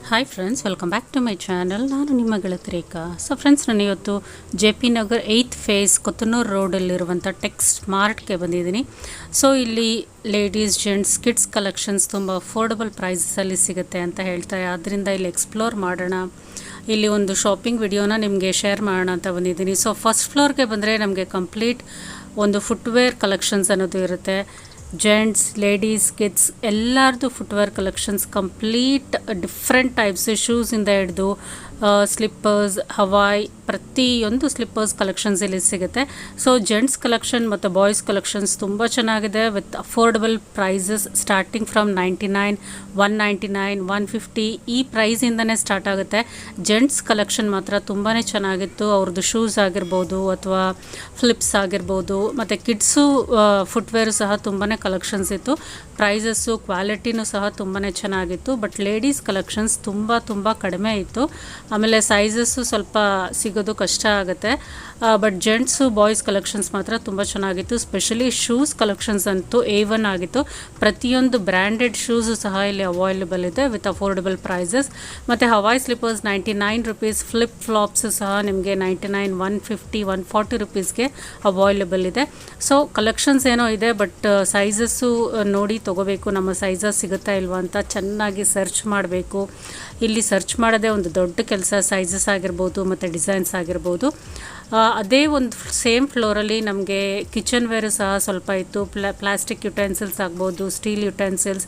Hi friends, welcome back to my channel. ನಾನು ನಿಮ್ಮ ಗೆಳತಿ ರೇಖಾ. ಸೊ ಫ್ರೆಂಡ್ಸ್, ನಾನು ಇವತ್ತು JP Nagar 8th phase Kothanur ರೋಡಲ್ಲಿರುವಂಥ ಟೆಕ್ಸ್ ಮಾರ್ಟ್ಗೆ ಬಂದಿದ್ದೀನಿ. ಸೊ ಇಲ್ಲಿ ಲೇಡೀಸ್, ಜೆಂಟ್ಸ್, ಕಿಡ್ಸ್ ಕಲೆಕ್ಷನ್ಸ್ ತುಂಬ ಅಫೋರ್ಡಬಲ್ ಪ್ರೈಸಲ್ಲಿ ಸಿಗುತ್ತೆ ಅಂತ ಹೇಳ್ತಾರೆ. ಆದ್ದರಿಂದ ಇಲ್ಲಿ ಎಕ್ಸ್ಪ್ಲೋರ್ ಮಾಡೋಣ, ಇಲ್ಲಿ ಒಂದು ಶಾಪಿಂಗ್ ವಿಡಿಯೋನ ನಿಮಗೆ ಶೇರ್ ಮಾಡೋಣ ಅಂತ ಬಂದಿದ್ದೀನಿ. ಸೊ ಫಸ್ಟ್ ಫ್ಲೋರ್ಗೆ ಬಂದರೆ ನಮಗೆ ಕಂಪ್ಲೀಟ್ ಒಂದು ಫುಟ್ವೇರ್ ಕಲೆಕ್ಷನ್ಸ್ ಅನ್ನೋದು ಇರುತ್ತೆ. ಜೆಂಟ್ಸ್, ಲೇಡೀಸ್, ಕಿಡ್ಸ್ ಎಲ್ಲರದು footwear collections complete different types, ಶೂಸಿಂದ ಹಿಡಿದು ಸ್ಲಿಪ್ಪರ್ಸ್, ಹವಾಯ್, ಪ್ರತಿಯೊಂದು ಸ್ಲಿಪ್ಪರ್ಸ್ ಕಲೆಕ್ಷನ್ಸ್ ಇಲ್ಲಿ ಸಿಗುತ್ತೆ. ಸೊ ಜೆಂಟ್ಸ್ ಕಲೆಕ್ಷನ್ ಮತ್ತು ಬಾಯ್ಸ್ ಕಲೆಕ್ಷನ್ಸ್ ತುಂಬ ಚೆನ್ನಾಗಿದೆ with affordable prices starting from 99, 199, 150 ಈ ಪ್ರೈಸಿಂದನೇ ಸ್ಟಾರ್ಟ್ ಆಗುತ್ತೆ. ಜೆಂಟ್ಸ್ ಕಲೆಕ್ಷನ್ ಮಾತ್ರ ತುಂಬಾ ಚೆನ್ನಾಗಿತ್ತು. ಅವ್ರದ್ದು ಶೂಸ್ ಆಗಿರ್ಬೋದು ಅಥವಾ ಫ್ಲಿಪ್ಸ್ ಆಗಿರ್ಬೋದು, ಮತ್ತು ಕಿಡ್ಸು ಫುಟ್ವೇರು ಸಹ ತುಂಬಾ ಕಲೆಕ್ಷನ್ಸ್ ಇತ್ತು. ಪ್ರೈಸಸ್ಸು, ಕ್ವಾಲಿಟಿನೂ ಸಹ ತುಂಬಾ ಚೆನ್ನಾಗಿತ್ತು. ಬಟ್ ಲೇಡೀಸ್ ಕಲೆಕ್ಷನ್ಸ್ ತುಂಬ ಕಡಿಮೆ ಇತ್ತು. ಆಮೇಲೆ ಸೈಜಸ್ಸು ಸ್ವಲ್ಪ ಸಿಗೋದು ಕಷ್ಟ ಆಗುತ್ತೆ. ಬಟ್ ಜೆಂಟ್ಸು, ಬಾಯ್ಸ್ ಕಲೆಕ್ಷನ್ಸ್ ಮಾತ್ರ ತುಂಬ ಚೆನ್ನಾಗಿತ್ತು. ಸ್ಪೆಷಲಿ ಶೂಸ್ ಕಲೆಕ್ಷನ್ಸ್ ಅಂತೂ A1 ಆಗಿತ್ತು. ಪ್ರತಿಯೊಂದು ಬ್ರ್ಯಾಂಡೆಡ್ ಶೂಸು ಸಹ ಇಲ್ಲಿ ಅವೈಲೇಬಲ್ ಇದೆ ವಿತ್ ಅಫೋರ್ಡಬಲ್ ಪ್ರೈಸಸ್. ಮತ್ತು ಹವಾಯ್ ಸ್ಲಿಪ್ಪರ್ಸ್ 99 ರುಪೀಸ್, ಫ್ಲಿಪ್ ಫ್ಲಾಪ್ಸು ಸಹ ನಿಮಗೆ 99, 150, 140 ರುಪೀಸ್ಗೆ ಅವೈಲೇಬಲ್ ಇದೆ. ಸೊ ಕಲೆಕ್ಷನ್ಸ್ ಏನೋ ಇದೆ, ಬಟ್ ಸೈಜಸ್ಸು ನೋಡಿ ತೊಗೋಬೇಕು. ನಮ್ಮ ಸೈಜಸ್ ಸಿಗುತ್ತಾ ಇಲ್ವಾ ಅಂತ ಚೆನ್ನಾಗಿ ಸರ್ಚ್ ಮಾಡಬೇಕು. ಇಲ್ಲಿ ಸರ್ಚ್ ಮಾಡೋದೇ ಒಂದು ದೊಡ್ಡ ಕೆಲಸ. ಸೈಜಸ್ ಆಗಿರ್ಬೋದು ಮತ್ತು ಡಿಸೈನ್ಸ್ ಆಗಿರ್ಬೋದು. ಅದೇ ಒಂದು ಸೇಮ್ ಫ್ಲೋರಲ್ಲಿ ನಮಗೆ ಕಿಚನ್ ವೇರು ಸಹ ಸ್ವಲ್ಪ ಇತ್ತು. ಪ್ಲಾಸ್ಟಿಕ್ ಯುಟೆನ್ಸಿಲ್ಸ್ ಆಗ್ಬೋದು, ಸ್ಟೀಲ್ ಯುಟೆನ್ಸಿಲ್ಸ್,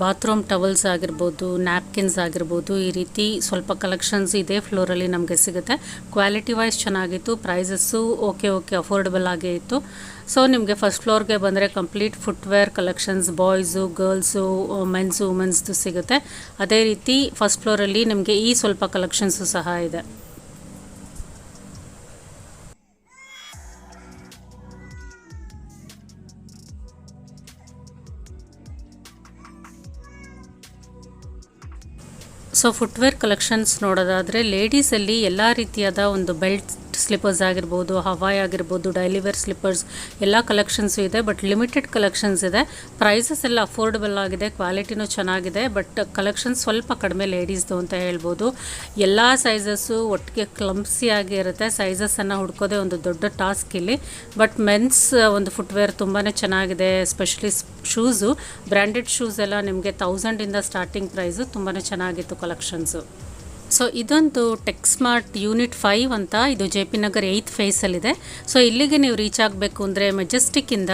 ಬಾತ್ರೂಮ್ ಟವಲ್ಸ್ ಆಗಿರ್ಬೋದು, ನ್ಯಾಪ್ಕಿನ್ಸ್ ಆಗಿರ್ಬೋದು, ಈ ರೀತಿ ಸ್ವಲ್ಪ ಕಲೆಕ್ಷನ್ಸ್ ಇದೇ ಫ್ಲೋರಲ್ಲಿ ನಮಗೆ ಸಿಗುತ್ತೆ. ಕ್ವಾಲಿಟಿ ವೈಸ್ ಚೆನ್ನಾಗಿತ್ತು. ಪ್ರೈಸಸ್ಸು ಓಕೆ ಅಫೋರ್ಡಬಲ್ ಆಗೇ ಇತ್ತು. ಸೊ ನಿಮಗೆ ಫಸ್ಟ್ ಫ್ಲೋರ್ಗೆ ಬಂದರೆ complete footwear collections boys, girls, mens, ವುಮೆನ್ಸ್ದು ಸಿಗುತ್ತೆ. ಅದೇ ರೀತಿ ಫಸ್ಟ್ ಫ್ಲೋರಲ್ಲಿ ನಿಮಗೆ ಈ ಸ್ವಲ್ಪ ಕಲೆಕ್ಷನ್ಸು ಸಹ ಇದೆ. ಸೊ ಫುಟ್ವೇರ್ ಕಲೆಕ್ಷನ್ಸ್ ನೋಡೋದಾದರೆ ಲೇಡೀಸಲ್ಲಿ ಎಲ್ಲ ರೀತಿಯಾದ ಒಂದು ಬೆಲ್ಟ್ ಸ್ಲಿಪ್ಪರ್ಸ್ ಆಗಿರ್ಬೋದು, ಹವಾಯ್ ಆಗಿರ್ಬೋದು, ಡೈಲಿ ವೇರ್ ಸ್ಲಿಪ್ಪರ್ಸ್ ಎಲ್ಲ ಕಲೆಕ್ಷನ್ಸು ಇದೆ. ಬಟ್ ಲಿಮಿಟೆಡ್ ಕಲೆಕ್ಷನ್ಸ್ ಇದೆ. ಪ್ರೈಸಸ್ ಎಲ್ಲ ಅಫೋರ್ಡಬಲ್ ಆಗಿದೆ, ಕ್ವಾಲಿಟಿನೂ ಚೆನ್ನಾಗಿದೆ. ಬಟ್ ಕಲೆಕ್ಷನ್ಸ್ ಸ್ವಲ್ಪ ಕಡಿಮೆ ಲೇಡೀಸ್ದು ಅಂತ ಹೇಳ್ಬೋದು. ಎಲ್ಲ ಸೈಜಸ್ಸು ಒಟ್ಟಿಗೆ ಕ್ಲಂಪ್ಸಿ ಇರುತ್ತೆ. ಸೈಜಸ್ಸನ್ನು ಹುಡ್ಕೋದೇ ಒಂದು ದೊಡ್ಡ ಟಾಸ್ಕ್ ಇಲ್ಲಿ. ಬಟ್ ಮೆನ್ಸ್ ಒಂದು ಫುಟ್ವೇರ್ ತುಂಬಾ ಚೆನ್ನಾಗಿದೆ. ಎಸ್ಪೆಷಲಿ ಶೂಸು, ಬ್ರ್ಯಾಂಡೆಡ್ ಶೂಸ್ ಎಲ್ಲ ನಿಮಗೆ 1000ಇಂದ ಸ್ಟಾರ್ಟಿಂಗ್ ಪ್ರೈಸು ತುಂಬಾ ಚೆನ್ನಾಗಿತ್ತು ಕಲೆಕ್ಷನ್ಸು. ಸೊ ಇದೊಂದು ಟೆಕ್ಸ್ಮಾರ್ಟ್ ಯೂನಿಟ್ 5 ಅಂತ, ಇದು JP ನಗರ್ 8th ಫೇಸಲ್ಲಿದೆ. ಸೊ ಇಲ್ಲಿಗೆ ನೀವು ರೀಚ್ ಆಗಬೇಕು ಅಂದರೆ ಮೆಜೆಸ್ಟಿಕ್ಕಿಂದ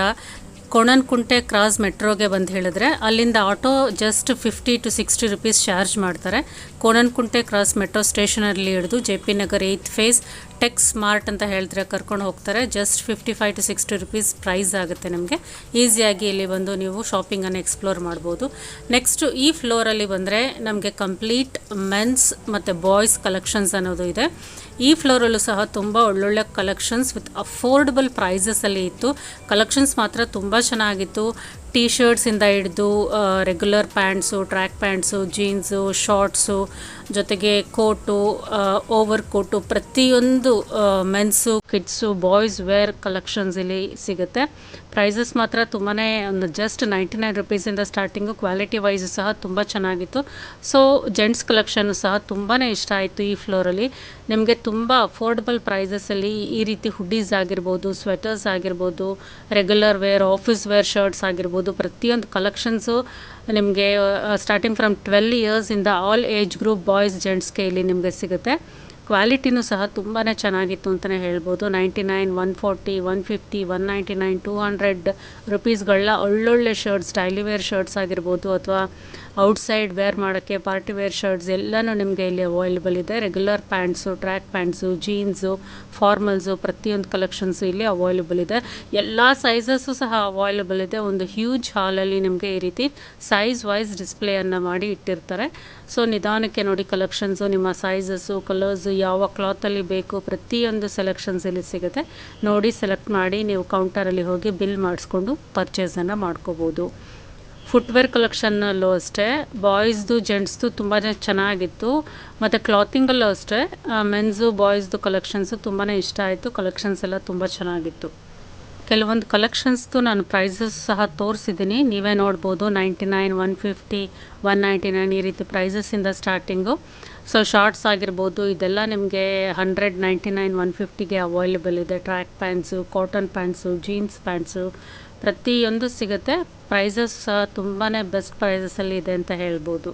ಕೋಣನಕುಂಟೆ ಕ್ರಾಸ್ ಮೆಟ್ರೋಗೆ ಬಂದು ಹೇಳಿದ್ರೆ ಅಲ್ಲಿಂದ auto just 50 to 60 rupees charge ಮಾಡ್ತಾರೆ. ಕೋಣನಕುಂಟೆ ಕ್ರಾಸ್ ಮೆಟ್ರೋ ಸ್ಟೇಷನಲ್ಲಿ ಹಿಡಿದು JP Nagar 8th phase Tex Mart ಅಂತ ಹೇಳ್ತಾರೆ, ಕರ್ಕೊಂಡು ಹೋಗ್ತಾರೆ. ಜಸ್ಟ್ 55 to 60 ರುಪೀಸ್ ಪ್ರೈಸ್ ಆಗುತ್ತೆ. ನಮಗೆ ಈಸಿಯಾಗಿ ಇಲ್ಲಿ ಬಂದು ನೀವು ಶಾಪಿಂಗನ್ನು ಎಕ್ಸ್ಪ್ಲೋರ್ ಮಾಡ್ಬೋದು. ನೆಕ್ಸ್ಟು ಈ ಫ್ಲೋರಲ್ಲಿ ಬಂದರೆ ನಮಗೆ ಕಂಪ್ಲೀಟ್ ಮೆನ್ಸ್ ಮತ್ತು ಬಾಯ್ಸ್ ಕಲೆಕ್ಷನ್ಸ್ ಅನ್ನೋದು ಇದೆ. ಈ ಫ್ಲೋರಲ್ಲೂ ಸಹ ತುಂಬ ಒಳ್ಳೊಳ್ಳೆ ಕಲೆಕ್ಷನ್ಸ್ ವಿತ್ ಅಫೋರ್ಡಬಲ್ ಪ್ರೈಸಸಲ್ಲಿ ಇತ್ತು. ಕಲೆಕ್ಷನ್ಸ್ ಮಾತ್ರ ತುಂಬ ಚೆನ್ನಾಗಿತ್ತು. ಟೀ ಶರ್ಟ್ಸಿಂದ ಹಿಡಿದು regular pants, track pants, jeans, shorts, ಜೊತೆಗೆ ಕೋಟು, ಓವರ್ ಕೋಟು, ಪ್ರತಿಯೊಂದು ಮೆನ್ಸು, ಕಿಡ್ಸು, ಬಾಯ್ಸ್ ವೇರ್ ಕಲೆಕ್ಷನ್ಸ್ ಇಲ್ಲಿ ಸಿಗುತ್ತೆ. ಪ್ರೈಸಸ್ ಮಾತ್ರ ತುಂಬಾ ಒಂದು ಜಸ್ಟ್ 99 ರುಪೀಸಿಂದ ಸ್ಟಾರ್ಟಿಂಗು. ಕ್ವಾಲಿಟಿ ವೈಸು ಸಹ ತುಂಬ ಚೆನ್ನಾಗಿತ್ತು. ಸೊ ಜೆಂಟ್ಸ್ ಕಲೆಕ್ಷನ್ನು ಸಹ ತುಂಬಾ ಇಷ್ಟ ಆಯಿತು. ಈ ಫ್ಲೋರಲ್ಲಿ ನಿಮಗೆ ತುಂಬ ಅಫೋರ್ಡಬಲ್ ಪ್ರೈಸಸಲ್ಲಿ ಈ ರೀತಿ ಹುಡೀಸ್ ಆಗಿರ್ಬೋದು, ಸ್ವೆಟರ್ಸ್ ಆಗಿರ್ಬೋದು, regular wear, office wear shirts ಆಗಿರ್ಬೋದು, ಪ್ರತಿಯೊಂದು ಕಲೆಕ್ಷನ್ಸು ನಿಮಗೆ ಸ್ಟಾರ್ಟಿಂಗ್ ಫ್ರಮ್ 12 ಇಯರ್ಸಿಂದ ಆಲ್ ಏಜ್ ಗ್ರೂಪ್ ಬಾಯ್ಸ್, ಜೆಂಟ್ಸ್ಗೆ ಇಲ್ಲಿ ನಿಮಗೆ ಸಿಗುತ್ತೆ. ಕ್ವಾಲಿಟಿನೂ ಸಹ ತುಂಬಾ ಚೆನ್ನಾಗಿತ್ತು ಅಂತಲೇ ಹೇಳ್ಬೋದು. 99, 140, 150, 199, 200 ರುಪೀಸ್ಗಳ ಒಳ್ಳೊಳ್ಳೆ ಶರ್ಟ್ಸ್, ಡೈಲಿ ವೇರ್ ಶರ್ಟ್ಸ್ ಆಗಿರ್ಬೋದು ಅಥವಾ ಔಟ್ಸೈಡ್ ವೇರ್ ಮಾಡೋಕ್ಕೆ ಪಾರ್ಟಿ ವೇರ್ ಶರ್ಟ್ಸ್ ಎಲ್ಲನೂ ನಿಮಗೆ ಇಲ್ಲಿ ಅವೈಲೇಬಲ್ ಇದೆ. Regular pants, track pants, jeans, formals, ಪ್ರತಿಯೊಂದು ಕಲೆಕ್ಷನ್ಸು ಇಲ್ಲಿ ಅವೈಲೇಬಲ್ ಇದೆ. ಎಲ್ಲ ಸೈಜಸ್ಸು ಸಹ ಅವೈಲೇಬಲ್ ಇದೆ. ಒಂದು ಹ್ಯೂಜ್ ಹಾಲಲ್ಲಿ ನಿಮಗೆ ಈ ರೀತಿ ಸೈಜ್ ವೈಸ್ ಡಿಸ್ಪ್ಲೇಯನ್ನು ಮಾಡಿ ಇಟ್ಟಿರ್ತಾರೆ. ಸೊ ನಿಧಾನಕ್ಕೆ ನೋಡಿ ಕಲೆಕ್ಷನ್ಸು, ನಿಮ್ಮ ಸೈಜಸ್ಸು, ಕಲರ್ಸು, ಯಾವ ಕ್ಲಾತಲ್ಲಿ ಬೇಕು ಪ್ರತಿಯೊಂದು ಸೆಲೆಕ್ಷನ್ಸ್ ಇಲ್ಲಿ ಸಿಗುತ್ತೆ. ನೋಡಿ ಸೆಲೆಕ್ಟ್ ಮಾಡಿ ನೀವು ಕೌಂಟರಲ್ಲಿ ಹೋಗಿ ಬಿಲ್ ಮಾಡಿಸ್ಕೊಂಡು ಪರ್ಚೇಸನ್ನು ಮಾಡ್ಕೋಬೋದು. ಫುಟ್ವೇರ್ ಕಲೆಕ್ಷನ್ನಲ್ಲೂ ಅಷ್ಟೇ ಬಾಯ್ಸ್ದು, ಜೆಂಟ್ಸ್ದು ತುಂಬಾ ಚೆನ್ನಾಗಿತ್ತು. ಮತ್ತು ಕ್ಲಾತಿಂಗಲ್ಲೂ ಅಷ್ಟೇ ಮೆನ್ಸು, ಬಾಯ್ಸ್ದು ಕಲೆಕ್ಷನ್ಸು ತುಂಬಾ ಇಷ್ಟ ಆಯಿತು. ಕಲೆಕ್ಷನ್ಸ್ ಎಲ್ಲ ತುಂಬ ಚೆನ್ನಾಗಿತ್ತು. ಕೆಲವೊಂದು ಕಲೆಕ್ಷನ್ಸ್ದು ನಾನು ಪ್ರೈಸಸ್ ಸಹ ತೋರಿಸಿದ್ದೀನಿ, ನೀವೇ ನೋಡ್ಬೋದು. 99, 150, 199 ಈ ರೀತಿ ಪ್ರೈಸಸ್ಸಿಂದ ಸ್ಟಾರ್ಟಿಂಗು. ಸೊ ಶಾರ್ಟ್ಸ್ ಆಗಿರ್ಬೋದು, ಇದೆಲ್ಲ ನಿಮಗೆ 100, 99, 150ಗೆ ಅವೈಲೇಬಲ್ ಇದೆ. Track pants, cotton pants, jeans pants ಪ್ರತಿಯೊಂದು ಸಿಗುತ್ತೆ. ಪ್ರೈಸಸ್ ತುಂಬಾ ಬೆಸ್ಟ್ ಪ್ರೈಸಸಲ್ಲಿ ಇದೆ ಅಂತ ಹೇಳ್ಬೋದು.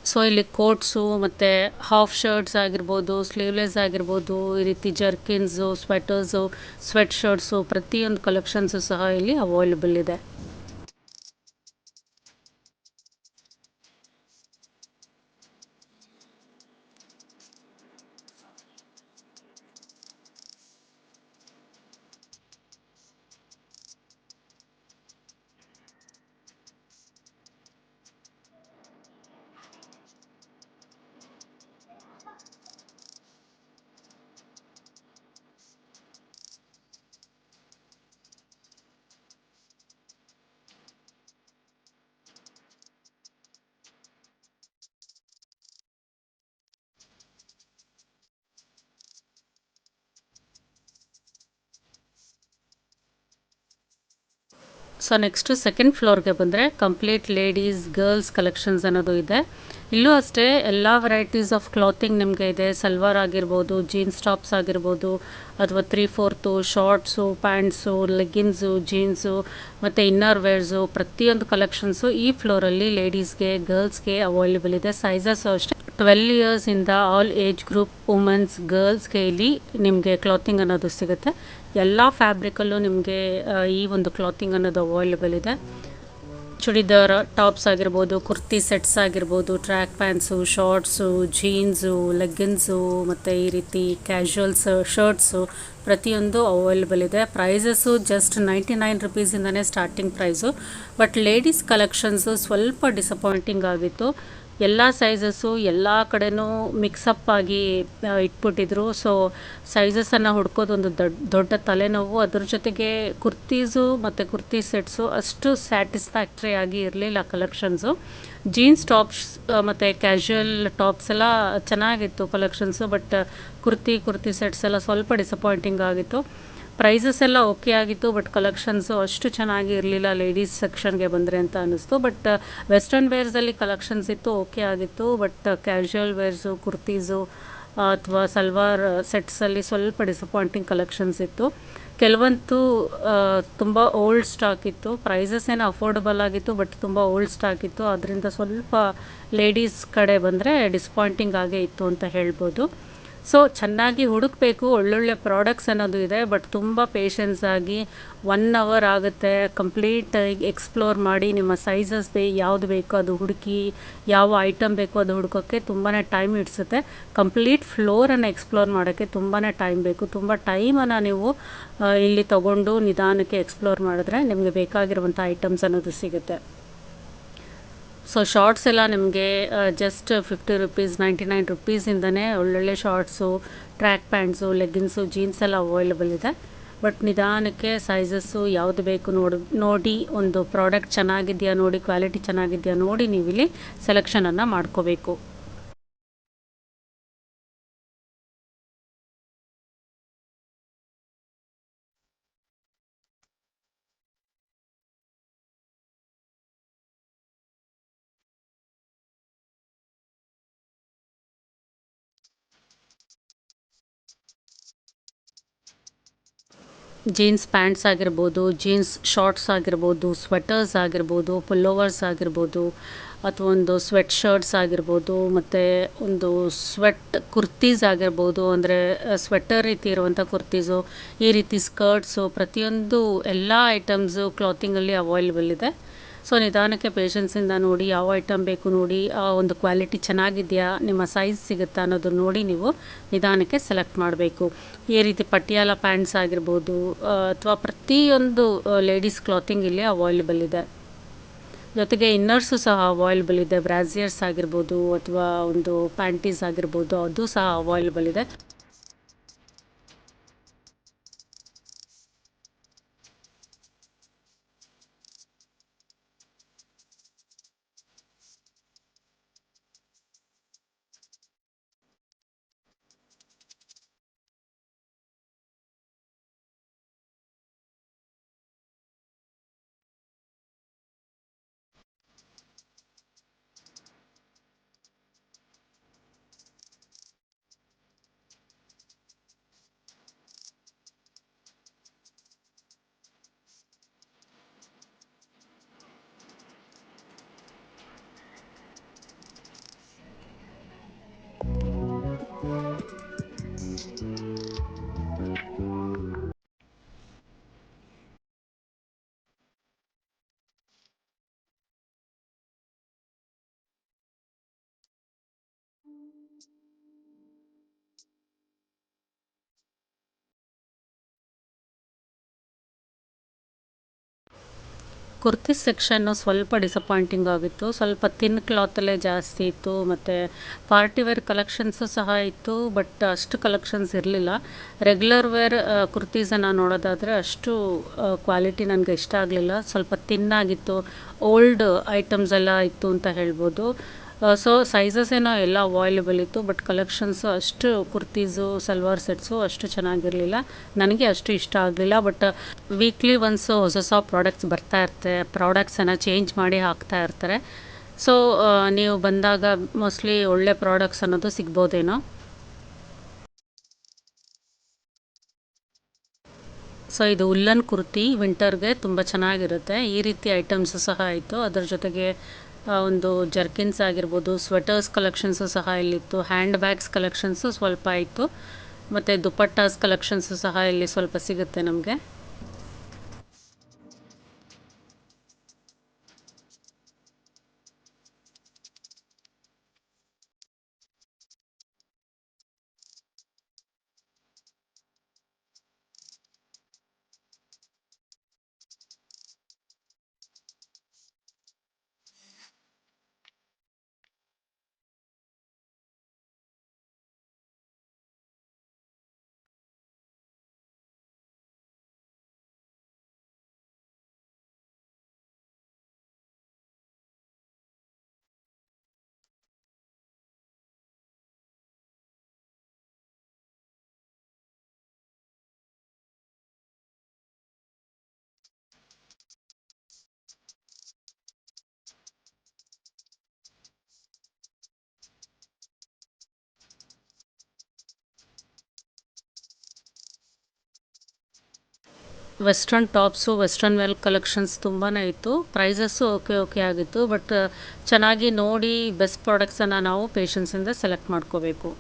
ಸೊ ಇಲ್ಲಿ ಕೋಟ್ಸು ಮತ್ತು ಹಾಫ್ ಶರ್ಟ್ಸ್ ಆಗಿರ್ಬೋದು, ಸ್ಲೀವ್ಲೆಸ್ ಆಗಿರ್ಬೋದು, ಈ ರೀತಿ ಜರ್ಕಿನ್ಸು, ಸ್ವೆಟರ್ಸು, ಸ್ವೆಟ್ ಶರ್ಟ್ಸು ಪ್ರತಿಯೊಂದು ಕಲೆಕ್ಷನ್ಸು ಸಹ ಇಲ್ಲಿ ಅವೈಲೇಬಲ್ ಇದೆ. ಸೊ ನೆಕ್ಸ್ಟು ಸೆಕೆಂಡ್ ಫ್ಲೋರ್ಗೆ ಬಂದರೆ ಕಂಪ್ಲೀಟ್ ಲೇಡೀಸ್ ಗರ್ಲ್ಸ್ ಕಲೆಕ್ಷನ್ಸ್ ಅನ್ನೋದು ಇದೆ. ಇಲ್ಲೂ ಅಷ್ಟೇ ಎಲ್ಲ ವೆರೈಟೀಸ್ ಆಫ್ ಕ್ಲಾತಿಂಗ್ ನಿಮಗೆ ಇದೆ. ಸಲ್ವಾರ್ ಆಗಿರ್ಬೋದು, ಜೀನ್ಸ್ ಟಾಪ್ಸ್ ಆಗಿರ್ಬೋದು, ಅಥವಾ 3/4 ಶಾರ್ಟ್ಸು, ಪ್ಯಾಂಟ್ಸು, ಲೆಗ್ಗಿನ್ಸು, ಜೀನ್ಸು ಮತ್ತು ಇನ್ನರ್ ವೇರ್ಸು ಪ್ರತಿಯೊಂದು ಕಲೆಕ್ಷನ್ಸು ಈ ಫ್ಲೋರಲ್ಲಿ ಲೇಡೀಸ್ಗೆ, ಗರ್ಲ್ಸ್ಗೆ ಅವೈಲೇಬಲ್ ಇದೆ. ಸೈಜಸ್ಸು ಅಷ್ಟೇ 12 ಇಯರ್ಸಿಂದ ಆಲ್ ಏಜ್ ಗ್ರೂಪ್ ವುಮೆನ್ಸ್, ಗರ್ಲ್ಸ್ಗೆ ಇಲ್ಲಿ ನಿಮಗೆ ಕ್ಲಾತಿಂಗ್ ಅನ್ನೋದು ಸಿಗುತ್ತೆ. ಎಲ್ಲ ಫ್ಯಾಬ್ರಿಕಲ್ಲೂ ನಿಮಗೆ ಈ ಒಂದು ಕ್ಲಾತಿಂಗ್ ಅನ್ನೋದು ಅವೈಲೇಬಲ್ ಇದೆ. ಚೂಡಿದಾರ್ ಟಾಪ್ಸ್ ಆಗಿರ್ಬೋದು, ಕುರ್ತಿ ಸೆಟ್ಸ್ ಆಗಿರ್ಬೋದು, track pants, shorts, jeans, leggings ಮತ್ತು ಈ ರೀತಿ ಕ್ಯಾಶುವಲ್ಸ್ ಶರ್ಟ್ಸು ಪ್ರತಿಯೊಂದು ಅವೈಲೇಬಲ್ ಇದೆ. ಪ್ರೈಸಸ್ಸು ಜಸ್ಟ್ 99 ರುಪೀಸಿಂದನೇ starting price. But ladies collections ಸ್ವಲ್ಪ ಡಿಸಪಾಯಿಂಟಿಂಗ್ ಆಗಿತ್ತು. ಎಲ್ಲ ಸೈಜಸ್ಸು ಎಲ್ಲ ಕಡೆನೂ ಮಿಕ್ಸಪ್ ಆಗಿ ಇಟ್ಬಿಟ್ಟಿದ್ರು. ಸೊ ಸೈಜಸನ್ನು ಹುಡ್ಕೋದೊಂದು ದೊಡ್ಡ ತಲೆನೋವು. ಅದ್ರ ಜೊತೆಗೆ ಕುರ್ತೀಸು ಮತ್ತು ಕುರ್ತಿ ಸೆಟ್ಸು ಅಷ್ಟು ಸ್ಯಾಟಿಸ್ಫ್ಯಾಕ್ಟ್ರಿ ಆಗಿ ಇರಲಿಲ್ಲ ಕಲೆಕ್ಷನ್ಸು. ಜೀನ್ಸ್ ಟಾಪ್ಸ್ ಮತ್ತು ಕ್ಯಾಶುವಲ್ ಟಾಪ್ಸ್ ಎಲ್ಲ ಚೆನ್ನಾಗಿತ್ತು ಕಲೆಕ್ಷನ್ಸು. ಬಟ್ ಕುರ್ತಿ ಸೆಟ್ಸ್ ಎಲ್ಲ ಸ್ವಲ್ಪ ಡಿಸಪಾಯಿಂಟಿಂಗ್ ಆಗಿತ್ತು. ಪ್ರೈಸಸ್ ಎಲ್ಲ ಓಕೆ ಆಗಿತ್ತು, ಬಟ್ ಕಲೆಕ್ಷನ್ಸು ಅಷ್ಟು ಚೆನ್ನಾಗಿ ಇರಲಿಲ್ಲ ಲೇಡೀಸ್ ಸೆಕ್ಷನ್ಗೆ ಬಂದರೆ ಅಂತ ಅನ್ನಿಸ್ತು. ಬಟ್ ವೆಸ್ಟರ್ನ್ ವೇರ್ಸಲ್ಲಿ ಕಲೆಕ್ಷನ್ಸ್ ಇತ್ತು, ಓಕೆ ಆಗಿತ್ತು. ಬಟ್ ಕ್ಯಾಶುವಲ್ ವೇರ್ಸು, ಕುರ್ತೀಸು ಅಥವಾ ಸಲ್ವಾರ್ ಸೆಟ್ಸಲ್ಲಿ ಸ್ವಲ್ಪ ಡಿಸಪಾಯಿಂಟಿಂಗ್ ಕಲೆಕ್ಷನ್ಸ್ ಇತ್ತು. ಕೆಲವಂತೂ ತುಂಬ ಓಲ್ಡ್ ಸ್ಟಾಕ್ ಇತ್ತು. ಪ್ರೈಸಸ್ ಏನೋ ಅಫೋರ್ಡಬಲ್ ಆಗಿತ್ತು, ಬಟ್ ತುಂಬ ಓಲ್ಡ್ ಸ್ಟಾಕ್ ಇತ್ತು. ಅದರಿಂದ ಸ್ವಲ್ಪ ಲೇಡೀಸ್ ಕಡೆ ಬಂದರೆ ಡಿಸಪಾಯಿಂಟಿಂಗ್ ಆಗೇ ಇತ್ತು ಅಂತ ಹೇಳ್ಬೋದು. ಸೊ ಚೆನ್ನಾಗಿ ಹುಡುಕಬೇಕು, ಒಳ್ಳೊಳ್ಳೆ ಪ್ರಾಡಕ್ಟ್ಸ್ ಅನ್ನೋದು ಇದೆ. ಬಟ್ ತುಂಬ ಪೇಷನ್ಸ್ ಆಗಿ 1 ಅವರ್ ಆಗುತ್ತೆ ಕಂಪ್ಲೀಟ್ ಎಕ್ಸ್ಪ್ಲೋರ್ ಮಾಡಿ ನಿಮ್ಮ ಸೈಜಸ್ ಯಾವುದು ಬೇಕೋ ಅದು ಹುಡುಕಿ, ಯಾವ ಐಟಮ್ ಬೇಕೋ ಅದು ಹುಡುಕೋಕ್ಕೆ ತುಂಬಾ ಟೈಮ್ ಹಿಡಿಸುತ್ತೆ. ಕಂಪ್ಲೀಟ್ ಫ್ಲೋರನ್ನು ಎಕ್ಸ್ಪ್ಲೋರ್ ಮಾಡೋಕ್ಕೆ ತುಂಬಾ ಟೈಮ್ ಬೇಕು. ತುಂಬ ಟೈಮನ್ನು ನೀವು ಇಲ್ಲಿ ತೊಗೊಂಡು ನಿಧಾನಕ್ಕೆ ಎಕ್ಸ್ಪ್ಲೋರ್ ಮಾಡಿದ್ರೆ ನಿಮಗೆ ಬೇಕಾಗಿರುವಂಥ ಐಟಮ್ಸ್ ಅನ್ನೋದು ಸಿಗುತ್ತೆ. ಸೊ ಶಾರ್ಟ್ಸ್ ಎಲ್ಲ ನಿಮಗೆ ಜಸ್ಟ್ 50 ರುಪೀಸ್, 99 ರುಪೀಸಿಂದನೇ ಒಳ್ಳೊಳ್ಳೆ shorts, track pants, leggings, jeans ಎಲ್ಲ ಅವೈಲೇಬಲ್ ಇದೆ. ಬಟ್ ನಿಧಾನಕ್ಕೆ ಸೈಜಸ್ಸು ಯಾವುದು ಬೇಕು ನೋಡಿ ಒಂದು ಪ್ರಾಡಕ್ಟ್ ಚೆನ್ನಾಗಿದೆಯಾ ನೋಡಿ, ಕ್ವಾಲಿಟಿ ಚೆನ್ನಾಗಿದೆಯಾ ನೋಡಿ ನೀವಿಲ್ಲಿ ಸೆಲೆಕ್ಷನನ್ನು ಮಾಡ್ಕೋಬೇಕು. ಜೀನ್ಸ್ ಪ್ಯಾಂಟ್ಸ್ ಆಗಿರ್ಬೋದು, ಜೀನ್ಸ್ ಶಾರ್ಟ್ಸ್ ಆಗಿರ್ಬೋದು, ಸ್ವೆಟರ್ಸ್ ಆಗಿರ್ಬೋದು, ಪುಲ್ಲೋವರ್ಸ್ ಆಗಿರ್ಬೋದು, ಅಥವಾ ಒಂದು ಸ್ವೆಟ್ ಶರ್ಟ್ಸ್ ಆಗಿರ್ಬೋದು, ಮತ್ತು ಒಂದು ಸ್ವೆಟ್ ಕುರ್ತೀಸ್ ಆಗಿರ್ಬೋದು, ಅಂದರೆ ಸ್ವೆಟರ್ ರೀತಿ ಇರುವಂಥ ಕುರ್ತೀಸು, ಈ ರೀತಿ ಸ್ಕರ್ಟ್ಸು ಪ್ರತಿಯೊಂದು ಎಲ್ಲ ಐಟಮ್ಸು ಕ್ಲಾತಿಂಗಲ್ಲಿ ಅವೈಲೇಬಲ್ ಇದೆ. ಸೊ ನಿಧಾನಕ್ಕೆ ಪೇಷನ್ಸಿಂದ ನೋಡಿ ಯಾವ ಐಟಮ್ ಬೇಕು ನೋಡಿ, ಆ ಒಂದು ಕ್ವಾಲಿಟಿ ಚೆನ್ನಾಗಿದೆಯಾ, ನಿಮ್ಮ ಸೈಜ್ ಸಿಗುತ್ತಾ ಅನ್ನೋದನ್ನ ನೋಡಿ ನೀವು ನಿಧಾನಕ್ಕೆ ಸೆಲೆಕ್ಟ್ ಮಾಡಬೇಕು. ಈ ರೀತಿ ಪಟಿಯಾಲ ಪ್ಯಾಂಟ್ಸ್ ಆಗಿರ್ಬೋದು, ಅಥವಾ ಪ್ರತಿಯೊಂದು ಲೇಡೀಸ್ ಕ್ಲಾತಿಂಗ್ ಇಲ್ಲಿ ಅವೈಲೇಬಲ್ ಇದೆ. ಜೊತೆಗೆ ಇನ್ನರ್ಸು ಸಹ ಅವೈಲೇಬಲ್ ಇದೆ. ಬ್ರಾಸಿಯರ್ಸ್ ಆಗಿರ್ಬೋದು ಅಥವಾ ಒಂದು ಪ್ಯಾಂಟೀಸ್ ಆಗಿರ್ಬೋದು, ಅದು ಸಹ ಅವೈಲೇಬಲ್ ಇದೆ. ಕುರ್ತಿ ಸೆಕ್ಷನ್ನು ಸ್ವಲ್ಪ ಡಿಸಪಾಯಿಂಟಿಂಗ್ ಆಗಿತ್ತು. ಸ್ವಲ್ಪ ಥಿನ್ ಕ್ಲಾತಲ್ಲೇ ಜಾಸ್ತಿ ಇತ್ತು, ಮತ್ತು ಪಾರ್ಟಿ ವೇರ್ ಕಲೆಕ್ಷನ್ಸು ಸಹ ಇತ್ತು, ಬಟ್ ಅಷ್ಟು ಕಲೆಕ್ಷನ್ಸ್ ಇರಲಿಲ್ಲ. ರೆಗ್ಯುಲರ್ ವೇರ್ ಕುರ್ತೀಸನ್ನು ನೋಡೋದಾದರೆ ಅಷ್ಟು ಕ್ವಾಲಿಟಿ ನನಗೆ ಇಷ್ಟ ಆಗಲಿಲ್ಲ. ಸ್ವಲ್ಪ ಥಿನ್ ಆಗಿತ್ತು, ಓಲ್ಡ್ ಐಟಮ್ಸ್ ಎಲ್ಲ ಇತ್ತು ಅಂತ ಹೇಳ್ಬೋದು. ಸೊ ಸೈಜಸ್ ಏನೋ ಎಲ್ಲ ಅವೈಲೇಬಲ್ ಇತ್ತು, ಬಟ್ ಕಲೆಕ್ಷನ್ಸು ಅಷ್ಟು ಕುರ್ತೀಸು ಸಲ್ವಾರ್ ಸೆಟ್ಸು ಅಷ್ಟು ಚೆನ್ನಾಗಿರಲಿಲ್ಲ. ನನಗೆ ಅಷ್ಟು ಇಷ್ಟ ಆಗಲಿಲ್ಲ. ಬಟ್ ವೀಕ್ಲಿ ಒನ್ಸು ಹೊಸ ಹೊಸ ಪ್ರಾಡಕ್ಟ್ಸ್ ಬರ್ತಾ ಇರ್ತಾರೆ, ಪ್ರಾಡಕ್ಟ್ಸನ್ನು ಚೇಂಜ್ ಮಾಡಿ ಹಾಕ್ತಾ ಇರ್ತಾರೆ. ಸೊ ನೀವು ಬಂದಾಗ ಮೋಸ್ಟ್ಲಿ ಒಳ್ಳೆ ಪ್ರಾಡಕ್ಟ್ಸ್ ಅನ್ನೋದು ಸಿಗ್ಬೋದೇನೋ. ಸೊ ಇದು ಉಲ್ಲನ್ ಕುರ್ತಿ, ವಿಂಟರ್ಗೆ ತುಂಬ ಚೆನ್ನಾಗಿರುತ್ತೆ. ಈ ರೀತಿ ಐಟಮ್ಸು ಸಹ ಇತ್ತು. ಅದರ ಜೊತೆಗೆ ಒಂದು ಜರ್ಕಿನ್ಸ್ ಆಗಿರ್ಬೋದು, ಸ್ವೆಟರ್ಸ್ ಕಲೆಕ್ಷನ್ಸು ಸಹ ಇಲ್ಲಿತ್ತು. ಹ್ಯಾಂಡ್ ಬ್ಯಾಗ್ಸ್ ಕಲೆಕ್ಷನ್ಸು ಸ್ವಲ್ಪ ಇತ್ತು, ಮತ್ತು ದುಪಟ್ಟಾಸ್ ಕಲೆಕ್ಷನ್ಸು ಸಹ ಇಲ್ಲಿ ಸ್ವಲ್ಪ ಸಿಗುತ್ತೆ ನಮಗೆ. Western tops, western wear collections ತುಂಬಾ ಇತ್ತು. ಪ್ರೈಸಸ್ಸು ಓಕೆ ಓಕೆ ಆಗಿತ್ತು, ಬಟ್ ಚೆನ್ನಾಗಿ ನೋಡಿ ಬೆಸ್ಟ್ ಪ್ರಾಡಕ್ಟ್ಸನ್ನು ನಾವು ಪೇಷನ್ಸಿಂದ ಸೆಲೆಕ್ಟ್ ಮಾಡ್ಕೋಬೇಕು.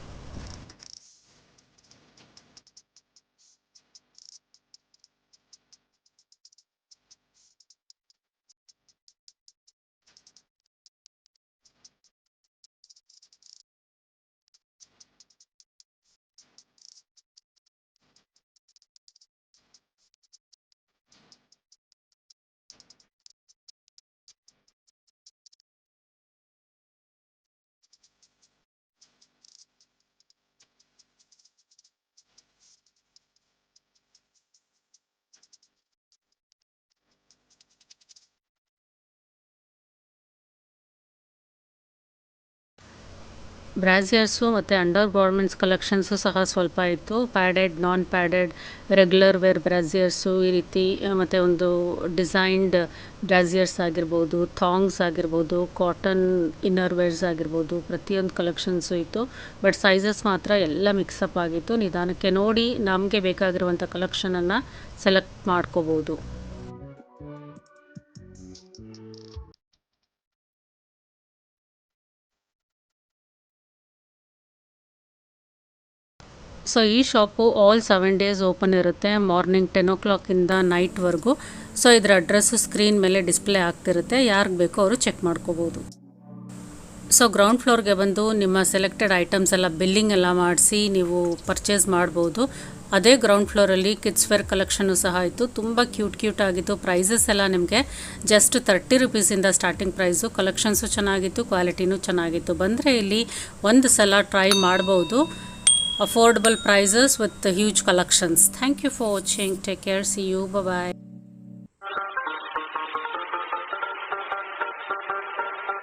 ಬ್ರಾಸಿಯರ್ಸು ಮತ್ತು ಅಂಡರ್ ಗಾರ್ಮೆಂಟ್ಸ್ ಕಲೆಕ್ಷನ್ಸು ಸಹ ಸ್ವಲ್ಪ ಇತ್ತು. ಪ್ಯಾಡೆಡ್, ನಾನ್ ಪ್ಯಾಡೆಡ್, ರೆಗ್ಯುಲರ್ ವೇರ್ ಬ್ರಾಸಿಯರ್ಸು ಈ ರೀತಿ, ಮತ್ತು ಒಂದು ಡಿಸೈನ್ಡ್ ಬ್ರಾಸಿಯರ್ಸ್ ಆಗಿರ್ಬೋದು, ಥಾಂಗ್ಸ್ ಆಗಿರ್ಬೋದು, ಕಾಟನ್ ಇನ್ನರ್ ವೇರ್ಸ್ ಆಗಿರ್ಬೋದು, ಪ್ರತಿಯೊಂದು ಕಲೆಕ್ಷನ್ಸು ಇತ್ತು. ಬಟ್ ಸೈಜಸ್ ಮಾತ್ರ ಎಲ್ಲ ಮಿಕ್ಸಪ್ ಆಗಿತ್ತು. ನಿಧಾನಕ್ಕೆ ನೋಡಿ ನಮಗೆ ಬೇಕಾಗಿರುವಂಥ ಕಲೆಕ್ಷನನ್ನು ಸೆಲೆಕ್ಟ್ ಮಾಡ್ಕೋಬೋದು. ಸೊ ಈ ಶಾಪು ಆಲ್ 7 ಡೇಸ್ ಓಪನ್ ಇರುತ್ತೆ, ಮಾರ್ನಿಂಗ್ 10 ಓ ಕ್ಲಾಕಿಂದ ನೈಟ್ವರೆಗೂ. ಸೊ ಇದರ ಅಡ್ರೆಸ್ಸು ಸ್ಕ್ರೀನ್ ಮೇಲೆ ಡಿಸ್ಪ್ಲೇ ಆಗ್ತಿರುತ್ತೆ, ಯಾರಿಗೆ ಬೇಕೋ ಅವರು ಚೆಕ್ ಮಾಡ್ಕೋಬೋದು. ಸೊ ಗ್ರೌಂಡ್ ಫ್ಲೋರ್ಗೆ ಬಂದು ನಿಮ್ಮ ಸೆಲೆಕ್ಟೆಡ್ ಐಟಮ್ಸ್ ಎಲ್ಲ ಬಿಲ್ಲಿಂಗ್ ಎಲ್ಲ ಮಾಡಿಸಿ ನೀವು ಪರ್ಚೇಸ್ ಮಾಡ್ಬೋದು. ಅದೇ ಗ್ರೌಂಡ್ ಫ್ಲೋರಲ್ಲಿ ಕಿಡ್ಸ್ ವೇರ್ ಕಲೆಕ್ಷನ್ನು ಸಹ ಇತ್ತು, ತುಂಬ ಕ್ಯೂಟ್ ಆಗಿತ್ತು. ಪ್ರೈಸಸ್ ಎಲ್ಲ ನಿಮಗೆ ಜಸ್ಟ್ 30 ರುಪೀಸಿಂದ ಸ್ಟಾರ್ಟಿಂಗ್ ಪ್ರೈಸು. ಕಲೆಕ್ಷನ್ಸು ಚೆನ್ನಾಗಿತ್ತು, ಕ್ವಾಲಿಟಿನೂ ಚೆನ್ನಾಗಿತ್ತು. ಬಂದರೆ ಇಲ್ಲಿ ಒಂದು ಸಲ ಟ್ರೈ ಮಾಡ್ಬೋದು. Affordable prices with huge collections. Thank you for watching. Take care. See you. Bye.